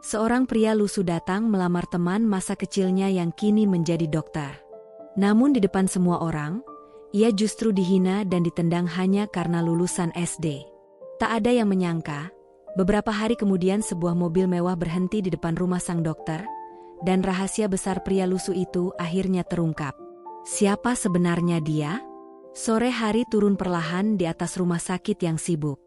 Seorang pria lusuh datang melamar teman masa kecilnya yang kini menjadi dokter. Namun di depan semua orang, ia justru dihina dan ditendang hanya karena lulusan SD. Tak ada yang menyangka, beberapa hari kemudian sebuah mobil mewah berhenti di depan rumah sang dokter, dan rahasia besar pria lusuh itu akhirnya terungkap. Siapa sebenarnya dia? Sore hari turun perlahan di atas rumah sakit yang sibuk.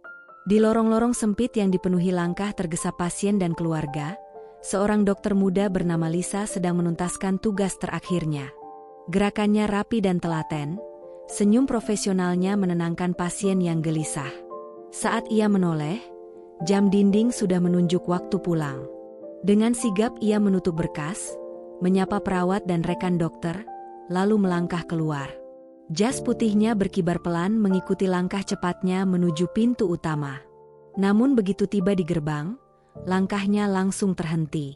Di lorong-lorong sempit yang dipenuhi langkah tergesa pasien dan keluarga, seorang dokter muda bernama Lisa sedang menuntaskan tugas terakhirnya. Gerakannya rapi dan telaten, senyum profesionalnya menenangkan pasien yang gelisah. Saat ia menoleh, jam dinding sudah menunjuk waktu pulang. Dengan sigap ia menutup berkas, menyapa perawat dan rekan dokter, lalu melangkah keluar. Jas putihnya berkibar pelan mengikuti langkah cepatnya menuju pintu utama. Namun begitu tiba di gerbang, langkahnya langsung terhenti.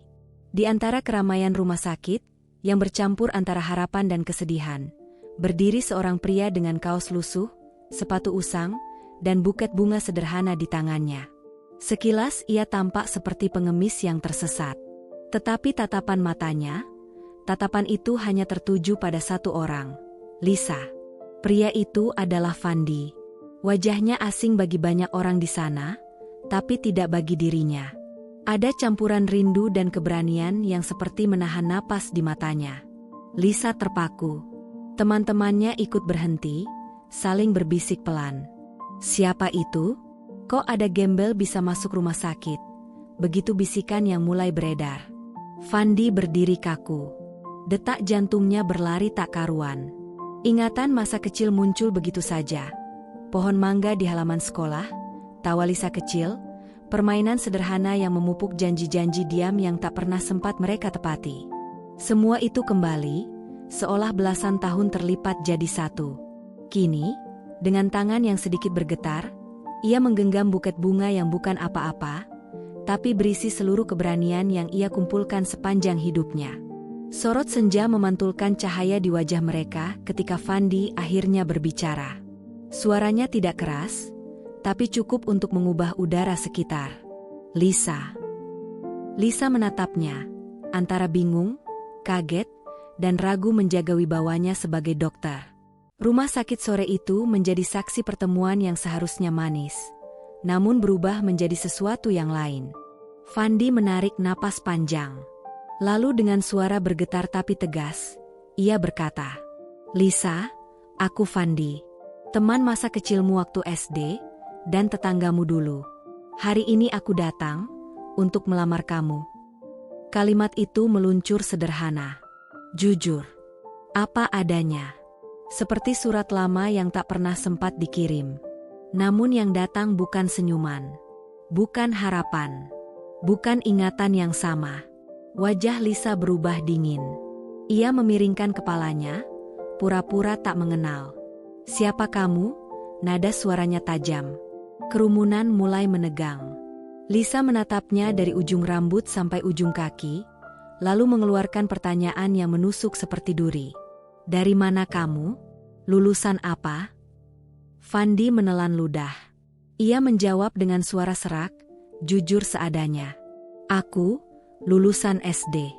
Di antara keramaian rumah sakit, yang bercampur antara harapan dan kesedihan, berdiri seorang pria dengan kaos lusuh, sepatu usang, dan buket bunga sederhana di tangannya. Sekilas ia tampak seperti pengemis yang tersesat. Tetapi tatapan matanya, tatapan itu hanya tertuju pada satu orang, Lisa. Pria itu adalah Fandi. Wajahnya asing bagi banyak orang di sana, tapi tidak bagi dirinya. Ada campuran rindu dan keberanian yang seperti menahan napas di matanya. Lisa terpaku. Teman-temannya ikut berhenti, saling berbisik pelan. Siapa itu? Kok ada gembel bisa masuk rumah sakit? Begitu bisikan yang mulai beredar. Fandi berdiri kaku. Detak jantungnya berlari tak karuan. Ingatan masa kecil muncul begitu saja. Pohon mangga di halaman sekolah, tawa Lisa kecil, permainan sederhana yang memupuk janji-janji diam yang tak pernah sempat mereka tepati. Semua itu kembali, seolah belasan tahun terlipat jadi satu. Kini, dengan tangan yang sedikit bergetar, ia menggenggam buket bunga yang bukan apa-apa, tapi berisi seluruh keberanian yang ia kumpulkan sepanjang hidupnya. Sorot senja memantulkan cahaya di wajah mereka ketika Fandi akhirnya berbicara. Suaranya tidak keras, tapi cukup untuk mengubah udara sekitar. Lisa. Lisa menatapnya, antara bingung, kaget, dan ragu menjaga wibawanya sebagai dokter. Rumah sakit sore itu menjadi saksi pertemuan yang seharusnya manis, namun berubah menjadi sesuatu yang lain. Fandi menarik napas panjang. Lalu dengan suara bergetar tapi tegas, ia berkata, "Lisa, aku Fandi, teman masa kecilmu waktu SD, dan tetanggamu dulu. Hari ini aku datang untuk melamar kamu." Kalimat itu meluncur sederhana, jujur, apa adanya. Seperti surat lama yang tak pernah sempat dikirim. Namun yang datang bukan senyuman, bukan harapan, bukan ingatan yang sama. Wajah Lisa berubah dingin. Ia memiringkan kepalanya, pura-pura tak mengenal. "Siapa kamu?" Nada suaranya tajam. Kerumunan mulai menegang. Lisa menatapnya dari ujung rambut sampai ujung kaki, lalu mengeluarkan pertanyaan yang menusuk seperti duri. "Dari mana kamu? Lulusan apa?" Fandi menelan ludah. Ia menjawab dengan suara serak, jujur seadanya. "Aku lulusan SD."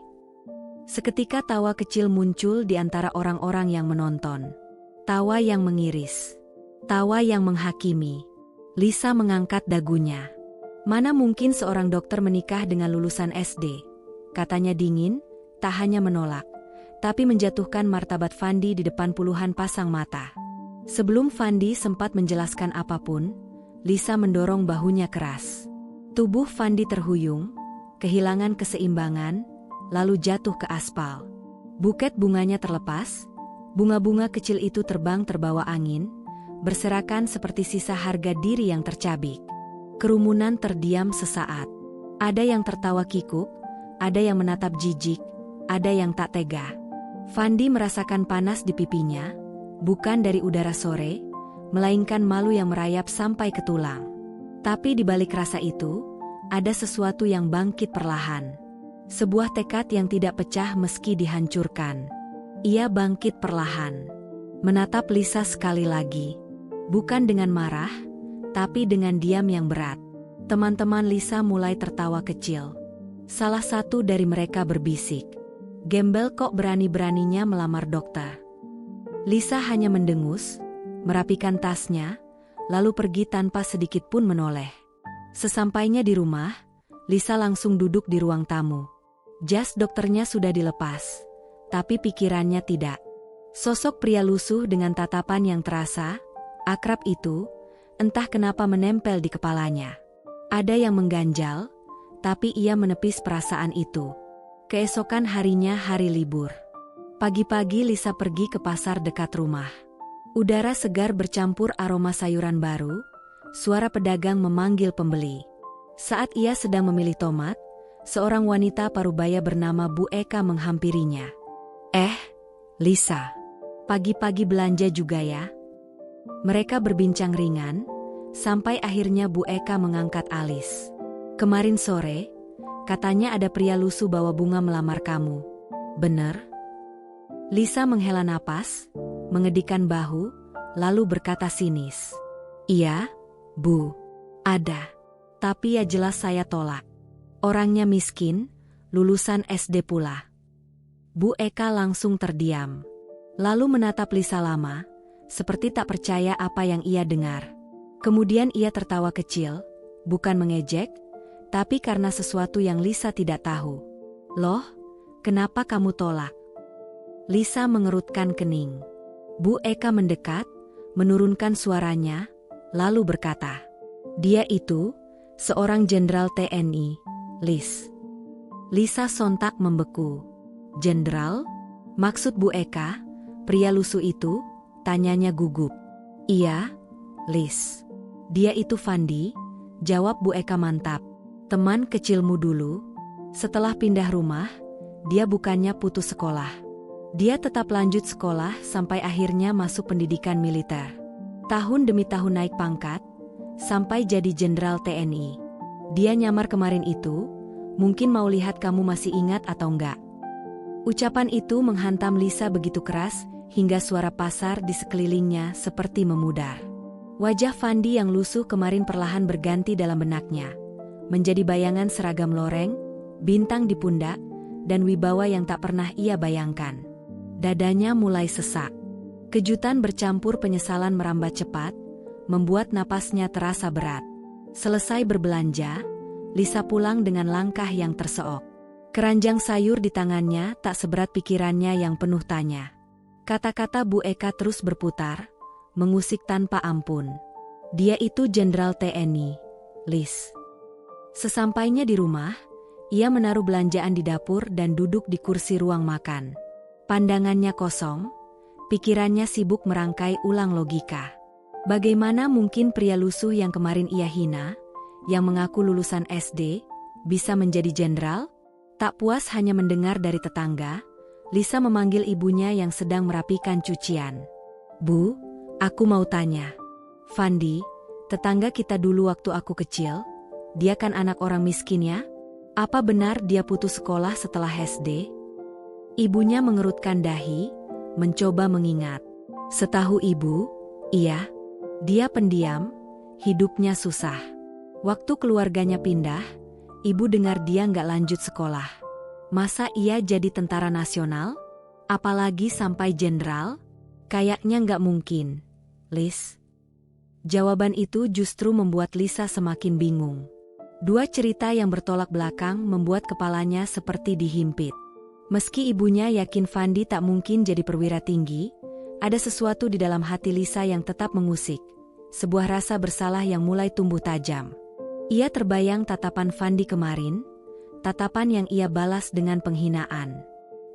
Seketika tawa kecil muncul di antara orang-orang yang menonton. Tawa yang mengiris. Tawa yang menghakimi. Lisa mengangkat dagunya. "Mana mungkin seorang dokter menikah dengan lulusan SD?" Katanya dingin, tak hanya menolak, tapi menjatuhkan martabat Fandi di depan puluhan pasang mata. Sebelum Fandi sempat menjelaskan apapun, Lisa mendorong bahunya keras. Tubuh Fandi terhuyung, kehilangan keseimbangan, lalu jatuh ke aspal. Buket bunganya terlepas, bunga-bunga kecil itu terbang terbawa angin, berserakan seperti sisa harga diri yang tercabik. Kerumunan terdiam sesaat. Ada yang tertawa kikuk, ada yang menatap jijik, ada yang tak tega. Fandi merasakan panas di pipinya, bukan dari udara sore, melainkan malu yang merayap sampai ke tulang. Tapi di balik rasa itu, ada sesuatu yang bangkit perlahan. Sebuah tekad yang tidak pecah meski dihancurkan. Ia bangkit perlahan. Menatap Lisa sekali lagi. Bukan dengan marah, tapi dengan diam yang berat. Teman-teman Lisa mulai tertawa kecil. Salah satu dari mereka berbisik, "Gembel kok berani-beraninya melamar dokter." Lisa hanya mendengus, merapikan tasnya, lalu pergi tanpa sedikit pun menoleh. Sesampainya di rumah, Lisa langsung duduk di ruang tamu. Jas dokternya sudah dilepas, tapi pikirannya tidak. Sosok pria lusuh dengan tatapan yang terasa akrab itu, entah kenapa menempel di kepalanya. Ada yang mengganjal, tapi ia menepis perasaan itu. Keesokan harinya hari libur. Pagi-pagi Lisa pergi ke pasar dekat rumah. Udara segar bercampur aroma sayuran baru, suara pedagang memanggil pembeli. Saat ia sedang memilih tomat, seorang wanita parubaya bernama Bu Eka menghampirinya. Lisa, pagi-pagi belanja juga ya?" Mereka berbincang ringan, sampai akhirnya Bu Eka mengangkat alis. "Kemarin sore, katanya ada pria lusuh bawa bunga melamar kamu. Bener?" Lisa menghela napas, mengedikkan bahu, lalu berkata sinis, "Iya, Bu, ada. Tapi ya jelas saya tolak. Orangnya miskin, lulusan SD pula." Bu Eka langsung terdiam, lalu menatap Lisa lama, seperti tak percaya apa yang ia dengar. Kemudian ia tertawa kecil, bukan mengejek, tapi karena sesuatu yang Lisa tidak tahu. "Loh, kenapa kamu tolak?" Lisa mengerutkan kening. Bu Eka mendekat, menurunkan suaranya, lalu berkata, "Dia itu seorang jenderal TNI, Lis." Lisa sontak membeku. "Jenderal? Maksud Bu Eka, pria lusuh itu?" tanyanya gugup. "Iya, Lis. Dia itu Fandi," jawab Bu Eka mantap. "Teman kecilmu dulu. Setelah pindah rumah, dia bukannya putus sekolah. Dia tetap lanjut sekolah sampai akhirnya masuk pendidikan militer. Tahun demi tahun naik pangkat, sampai jadi jenderal TNI. Dia nyamar kemarin itu, mungkin mau lihat kamu masih ingat atau enggak." Ucapan itu menghantam Lisa begitu keras, hingga suara pasar di sekelilingnya seperti memudar. Wajah Fandi yang lusuh kemarin perlahan berganti dalam benaknya, menjadi bayangan seragam loreng, bintang di pundak, dan wibawa yang tak pernah ia bayangkan. Dadanya mulai sesak. Kejutan bercampur penyesalan merambat cepat, membuat napasnya terasa berat. Selesai berbelanja, Lisa pulang dengan langkah yang terseok. Keranjang sayur di tangannya tak seberat pikirannya yang penuh tanya. Kata-kata Bu Eka terus berputar, mengusik tanpa ampun. "Dia itu jenderal TNI, Lis." Sesampainya di rumah, ia menaruh belanjaan di dapur dan duduk di kursi ruang makan. Pandangannya kosong, pikirannya sibuk merangkai ulang logika. Bagaimana mungkin pria lusuh yang kemarin ia hina, yang mengaku lulusan SD, bisa menjadi jenderal? Tak puas hanya mendengar dari tetangga, Lisa memanggil ibunya yang sedang merapikan cucian. "Bu, aku mau tanya. Fandi, tetangga kita dulu waktu aku kecil, dia kan anak orang miskin ya? Apa benar dia putus sekolah setelah SD?" Ibunya mengerutkan dahi, mencoba mengingat. Setahu ibu, iya. Dia pendiam, hidupnya susah. Waktu keluarganya pindah, ibu dengar dia nggak lanjut sekolah. Masa ia jadi tentara nasional? Apalagi sampai jenderal? Kayaknya nggak mungkin, Lis. Jawaban itu justru membuat Lisa semakin bingung. Dua cerita yang bertolak belakang membuat kepalanya seperti dihimpit. Meski ibunya yakin Fandi tak mungkin jadi perwira tinggi, ada sesuatu di dalam hati Lisa yang tetap mengusik. Sebuah rasa bersalah yang mulai tumbuh tajam. Ia terbayang tatapan Fandi kemarin, tatapan yang ia balas dengan penghinaan.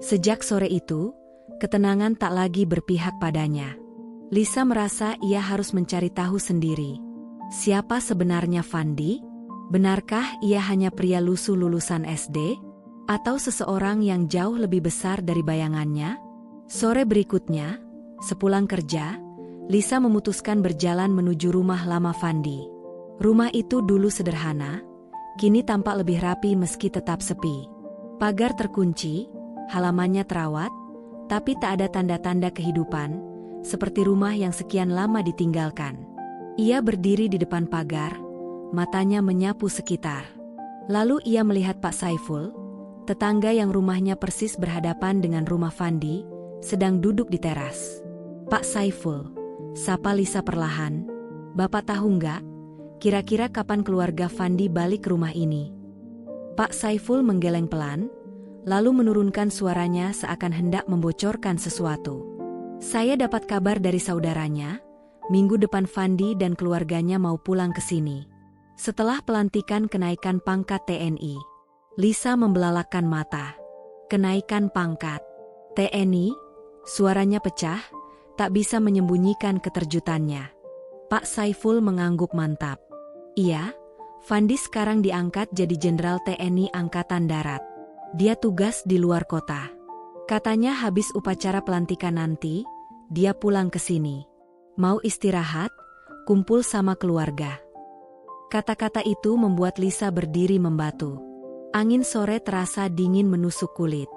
Sejak sore itu, ketenangan tak lagi berpihak padanya. Lisa merasa ia harus mencari tahu sendiri. Siapa sebenarnya Fandi? Benarkah ia hanya pria lusuh lulusan SD? Atau seseorang yang jauh lebih besar dari bayangannya? Sore berikutnya, sepulang kerja, Lisa memutuskan berjalan menuju rumah lama Fandi. Rumah itu dulu sederhana, kini tampak lebih rapi meski tetap sepi. Pagar terkunci, halamannya terawat, tapi tak ada tanda-tanda kehidupan, seperti rumah yang sekian lama ditinggalkan. Ia berdiri di depan pagar, matanya menyapu sekitar. Lalu ia melihat Pak Saiful, tetangga yang rumahnya persis berhadapan dengan rumah Fandi, sedang duduk di teras. "Pak Saiful," sapa Lisa perlahan. "Bapak tahu nggak, kira-kira kapan keluarga Fandi balik ke rumah ini?" Pak Saiful menggeleng pelan, lalu menurunkan suaranya seakan hendak membocorkan sesuatu. "Saya dapat kabar dari saudaranya, minggu depan Fandi dan keluarganya mau pulang ke sini. Setelah pelantikan kenaikan pangkat TNI." Lisa membelalakkan mata. "Kenaikan pangkat TNI?" Suaranya pecah, tak bisa menyembunyikan keterjutannya. Pak Saiful mengangguk mantap. "Iya, Fandi sekarang diangkat jadi Jenderal TNI Angkatan Darat. Dia tugas di luar kota. Katanya habis upacara pelantikan nanti, dia pulang ke sini. Mau istirahat, kumpul sama keluarga." Kata-kata itu membuat Lisa berdiri membatu. Angin sore terasa dingin menusuk kulit.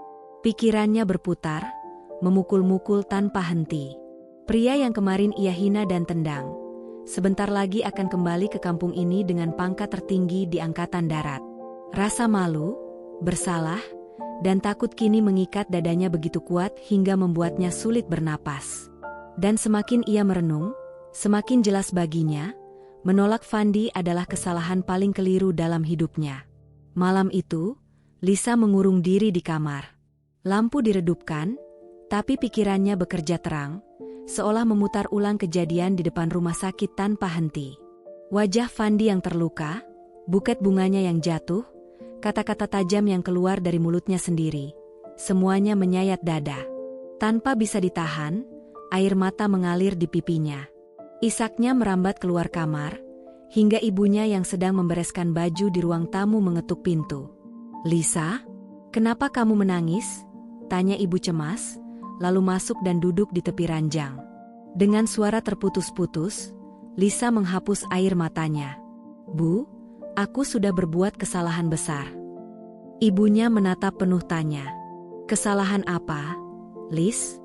Pikirannya berputar, memukul-mukul tanpa henti. Pria yang kemarin ia hina dan tendang, sebentar lagi akan kembali ke kampung ini dengan pangkat tertinggi di Angkatan Darat. Rasa malu, bersalah, dan takut kini mengikat dadanya begitu kuat hingga membuatnya sulit bernapas. Dan semakin ia merenung, semakin jelas baginya, menolak Fandi adalah kesalahan paling keliru dalam hidupnya. Malam itu, Lisa mengurung diri di kamar. Lampu diredupkan, tapi pikirannya bekerja terang, seolah memutar ulang kejadian di depan rumah sakit tanpa henti. Wajah Fandi yang terluka, buket bunganya yang jatuh, kata-kata tajam yang keluar dari mulutnya sendiri. Semuanya menyayat dada. Tanpa bisa ditahan, air mata mengalir di pipinya. Isaknya merambat keluar kamar, hingga ibunya yang sedang membereskan baju di ruang tamu mengetuk pintu. "Lisa, kenapa kamu menangis?" tanya ibu cemas, lalu masuk dan duduk di tepi ranjang. Dengan suara terputus-putus, Lisa menghapus air matanya. "Bu, aku sudah berbuat kesalahan besar." Ibunya menatap penuh tanya. "Kesalahan apa, Lis?"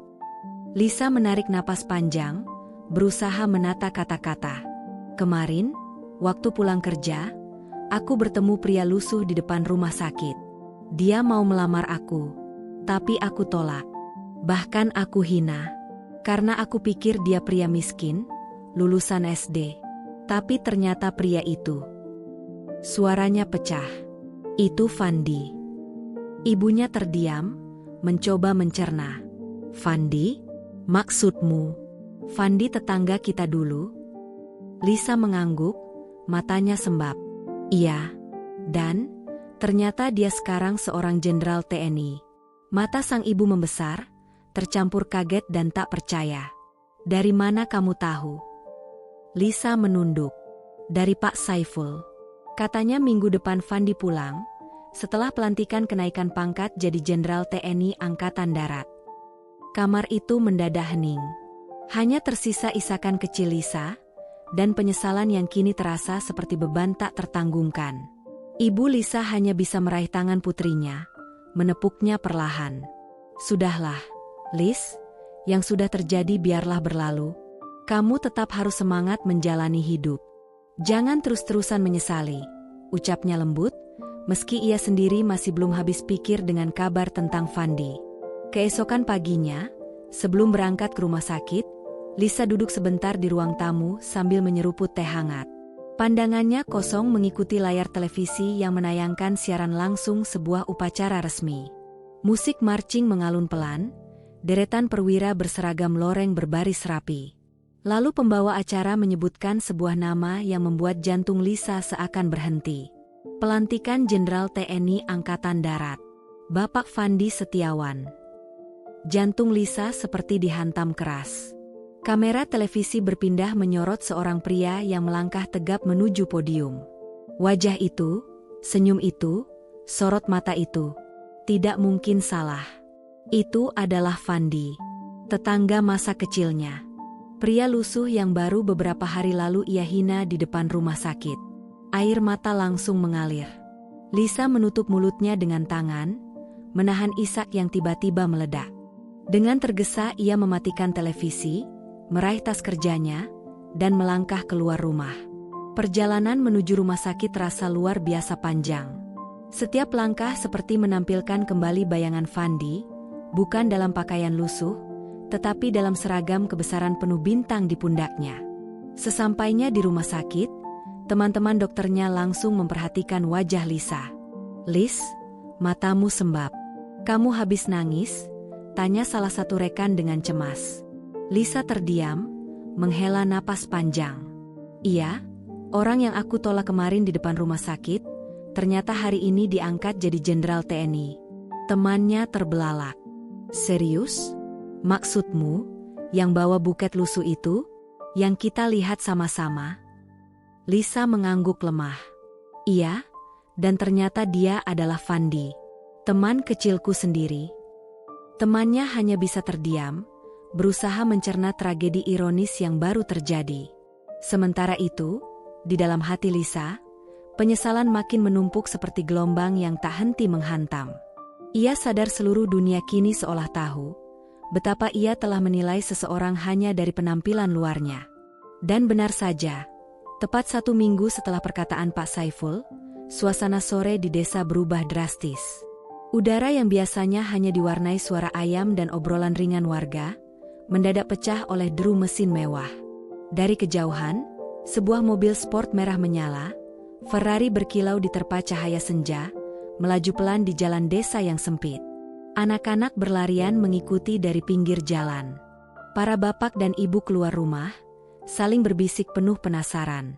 Lisa menarik napas panjang, berusaha menata kata-kata. "Kemarin, waktu pulang kerja, aku bertemu pria lusuh di depan rumah sakit. Dia mau melamar aku, tapi aku tolak. Bahkan aku hina, karena aku pikir dia pria miskin, lulusan SD. Tapi ternyata pria itu..." Suaranya pecah. "Itu Fandi." Ibunya terdiam, mencoba mencerna. "Fandi? Maksudmu Fandi tetangga kita dulu?" Lisa mengangguk, matanya sembab. "Iya. Dan, ternyata dia sekarang seorang jenderal TNI." Mata sang ibu membesar, tercampur kaget dan tak percaya. "Dari mana kamu tahu?" Lisa menunduk. "Dari Pak Saiful. Katanya minggu depan Fandi pulang, setelah pelantikan kenaikan pangkat jadi Jenderal TNI Angkatan Darat." Kamar itu mendadak hening. Hanya tersisa isakan kecil Lisa, dan penyesalan yang kini terasa seperti beban tak tertanggungkan. Ibu Lisa hanya bisa meraih tangan putrinya, menepuknya perlahan. "Sudahlah, Lis, yang sudah terjadi biarlah berlalu. Kamu tetap harus semangat menjalani hidup. Jangan terus-terusan menyesali," ucapnya lembut, meski ia sendiri masih belum habis pikir dengan kabar tentang Fandi. Keesokan paginya, sebelum berangkat ke rumah sakit, Lisa duduk sebentar di ruang tamu sambil menyeruput teh hangat. Pandangannya kosong mengikuti layar televisi yang menayangkan siaran langsung sebuah upacara resmi. Musik marching mengalun pelan, deretan perwira berseragam loreng berbaris rapi. Lalu pembawa acara menyebutkan sebuah nama yang membuat jantung Lisa seakan berhenti. Pelantikan Jenderal TNI Angkatan Darat, Bapak Fandi Setiawan. Jantung Lisa seperti dihantam keras. Kamera televisi berpindah menyorot seorang pria yang melangkah tegap menuju podium. Wajah itu, senyum itu, sorot mata itu, tidak mungkin salah. Itu adalah Fandi, tetangga masa kecilnya. Pria lusuh yang baru beberapa hari lalu ia hina di depan rumah sakit. Air mata langsung mengalir. Lisa menutup mulutnya dengan tangan, menahan isak yang tiba-tiba meledak. Dengan tergesa ia mematikan televisi, meraih tas kerjanya, dan melangkah keluar rumah. Perjalanan menuju rumah sakit terasa luar biasa panjang. Setiap langkah seperti menampilkan kembali bayangan Fandi, bukan dalam pakaian lusuh, tetapi dalam seragam kebesaran penuh bintang di pundaknya. Sesampainya di rumah sakit, teman-teman dokternya langsung memperhatikan wajah Lisa. "Lis, matamu sembab. Kamu habis nangis?" tanya salah satu rekan dengan cemas. Lisa terdiam, menghela napas panjang. "Iya, orang yang aku tolak kemarin di depan rumah sakit, ternyata hari ini diangkat jadi jenderal TNI." Temannya terbelalak. "Serius? Maksudmu, yang bawa buket lusuh itu? Yang kita lihat sama-sama?" Lisa mengangguk lemah. "Iya, dan ternyata dia adalah Fandi, teman kecilku sendiri." Temannya hanya bisa terdiam, berusaha mencerna tragedi ironis yang baru terjadi. Sementara itu, di dalam hati Lisa, penyesalan makin menumpuk seperti gelombang yang tak henti menghantam. Ia sadar seluruh dunia kini seolah tahu betapa ia telah menilai seseorang hanya dari penampilan luarnya. Dan benar saja, tepat 1 minggu setelah perkataan Pak Saiful, suasana sore di desa berubah drastis. Udara yang biasanya hanya diwarnai suara ayam dan obrolan ringan warga, mendadak pecah oleh deru mesin mewah. Dari kejauhan, sebuah mobil sport merah menyala, Ferrari berkilau diterpa cahaya senja, melaju pelan di jalan desa yang sempit. Anak-anak berlarian mengikuti dari pinggir jalan. Para bapak dan ibu keluar rumah, saling berbisik penuh penasaran.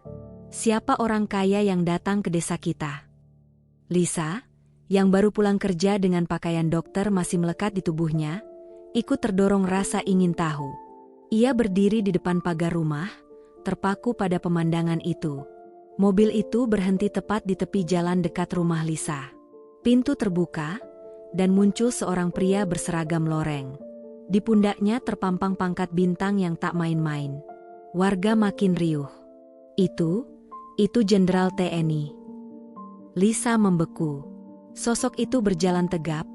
"Siapa orang kaya yang datang ke desa kita?" Lisa, yang baru pulang kerja dengan pakaian dokter masih melekat di tubuhnya, ikut terdorong rasa ingin tahu. Ia berdiri di depan pagar rumah, terpaku pada pemandangan itu. Mobil itu berhenti tepat di tepi jalan dekat rumah Lisa. Pintu terbuka, dan muncul seorang pria berseragam loreng. Di pundaknya terpampang pangkat bintang yang tak main-main. Warga makin riuh. Itu jenderal TNI. Lisa membeku. Sosok itu berjalan tegap,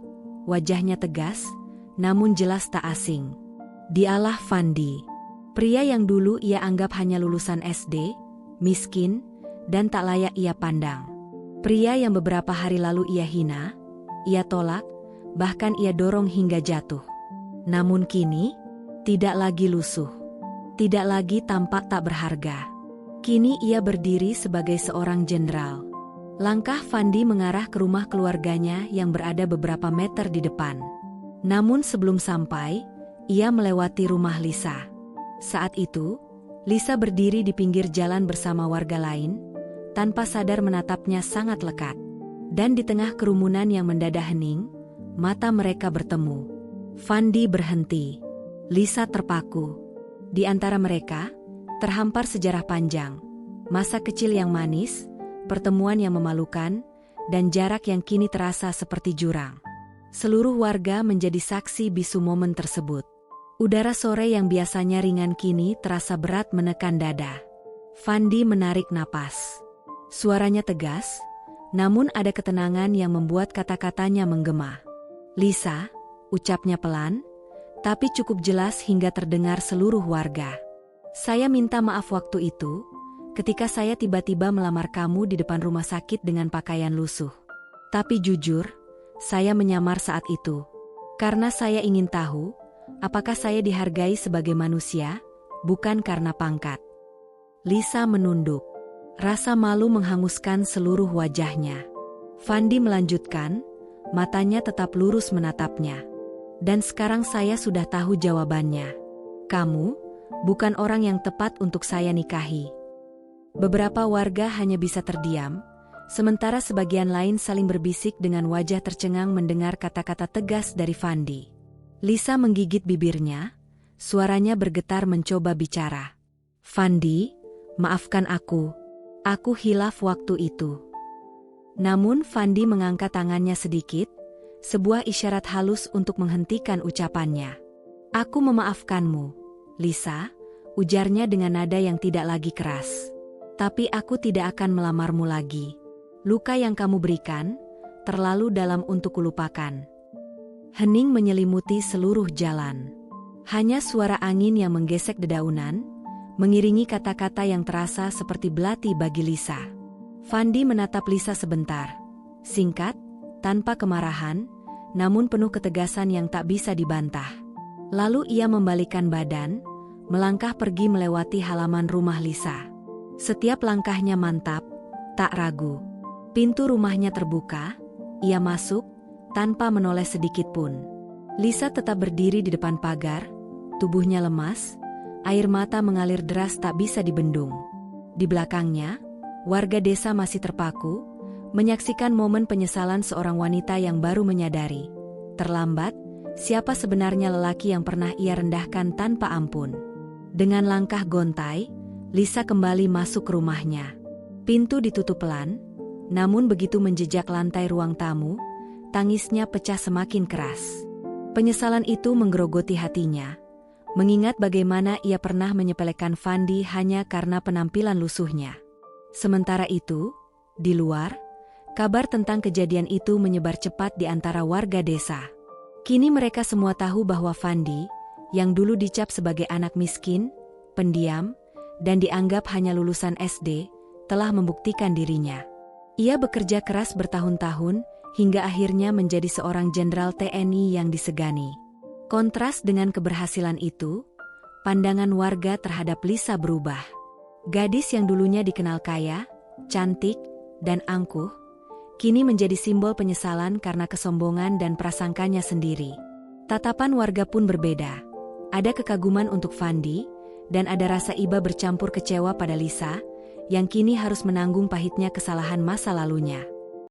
wajahnya tegas, namun jelas tak asing. Dialah Fandi. Pria yang dulu ia anggap hanya lulusan SD, miskin, dan tak layak ia pandang. Pria yang beberapa hari lalu ia hina, ia tolak, bahkan ia dorong hingga jatuh. Namun kini, tidak lagi lusuh. Tidak lagi tampak tak berharga. Kini ia berdiri sebagai seorang jenderal. Langkah Fandi mengarah ke rumah keluarganya yang berada beberapa meter di depan. Namun sebelum sampai, ia melewati rumah Lisa. Saat itu, Lisa berdiri di pinggir jalan bersama warga lain, tanpa sadar menatapnya sangat lekat. Dan di tengah kerumunan yang mendadak hening, mata mereka bertemu. Fandi berhenti. Lisa terpaku. Di antara mereka, terhampar sejarah panjang, masa kecil yang manis, pertemuan yang memalukan, dan jarak yang kini terasa seperti jurang. Seluruh warga menjadi saksi bisu momen tersebut. Udara sore yang biasanya ringan kini terasa berat menekan dada. Fandi menarik napas. Suaranya tegas, namun ada ketenangan yang membuat kata-katanya menggema. "Lisa," ucapnya pelan, tapi cukup jelas hingga terdengar seluruh warga. "Saya minta maaf waktu itu, ketika saya tiba-tiba melamar kamu di depan rumah sakit dengan pakaian lusuh. Tapi jujur, saya menyamar saat itu. Karena saya ingin tahu, apakah saya dihargai sebagai manusia, bukan karena pangkat." Lisa menunduk. Rasa malu menghanguskan seluruh wajahnya. Fandi melanjutkan, matanya tetap lurus menatapnya. "Dan sekarang saya sudah tahu jawabannya. Kamu bukan orang yang tepat untuk saya nikahi." Beberapa warga hanya bisa terdiam, sementara sebagian lain saling berbisik dengan wajah tercengang mendengar kata-kata tegas dari Fandi. Lisa menggigit bibirnya, suaranya bergetar mencoba bicara. "Fandi, maafkan aku. Aku hilaf waktu itu." Namun Fandi mengangkat tangannya sedikit, sebuah isyarat halus untuk menghentikan ucapannya. "Aku memaafkanmu, Lisa," ujarnya dengan nada yang tidak lagi keras. "Tapi aku tidak akan melamarmu lagi. Luka yang kamu berikan terlalu dalam untuk kulupakan." Hening menyelimuti seluruh jalan. Hanya suara angin yang menggesek dedaunan, mengiringi kata-kata yang terasa seperti belati bagi Lisa. Fandi menatap Lisa sebentar, Singkat, tanpa kemarahan, namun penuh ketegasan yang tak bisa dibantah. Lalu ia membalikkan badan, melangkah pergi melewati halaman rumah Lisa. Setiap langkahnya mantap, tak ragu. Pintu rumahnya terbuka, ia masuk, tanpa menoleh sedikit pun. Lisa tetap berdiri di depan pagar, tubuhnya lemas, air mata mengalir deras tak bisa dibendung. Di belakangnya, warga desa masih terpaku, menyaksikan momen penyesalan seorang wanita yang baru menyadari. Terlambat, siapa sebenarnya lelaki yang pernah ia rendahkan tanpa ampun. Dengan langkah gontai, Lisa kembali masuk ke rumahnya. Pintu ditutup pelan, namun begitu menjejak lantai ruang tamu, tangisnya pecah semakin keras. Penyesalan itu menggerogoti hatinya, mengingat bagaimana ia pernah menyepelekan Fandi hanya karena penampilan lusuhnya. Sementara itu, di luar, kabar tentang kejadian itu menyebar cepat di antara warga desa. Kini mereka semua tahu bahwa Fandi, yang dulu dicap sebagai anak miskin, pendiam, dan dianggap hanya lulusan SD, telah membuktikan dirinya. Ia bekerja keras bertahun-tahun, hingga akhirnya menjadi seorang jenderal TNI yang disegani. Kontras dengan keberhasilan itu, pandangan warga terhadap Lisa berubah. Gadis yang dulunya dikenal kaya, cantik, dan angkuh, kini menjadi simbol penyesalan karena kesombongan dan prasangkanya sendiri. Tatapan warga pun berbeda. Ada kekaguman untuk Fandi, dan ada rasa iba bercampur kecewa pada Lisa, yang kini harus menanggung pahitnya kesalahan masa lalunya.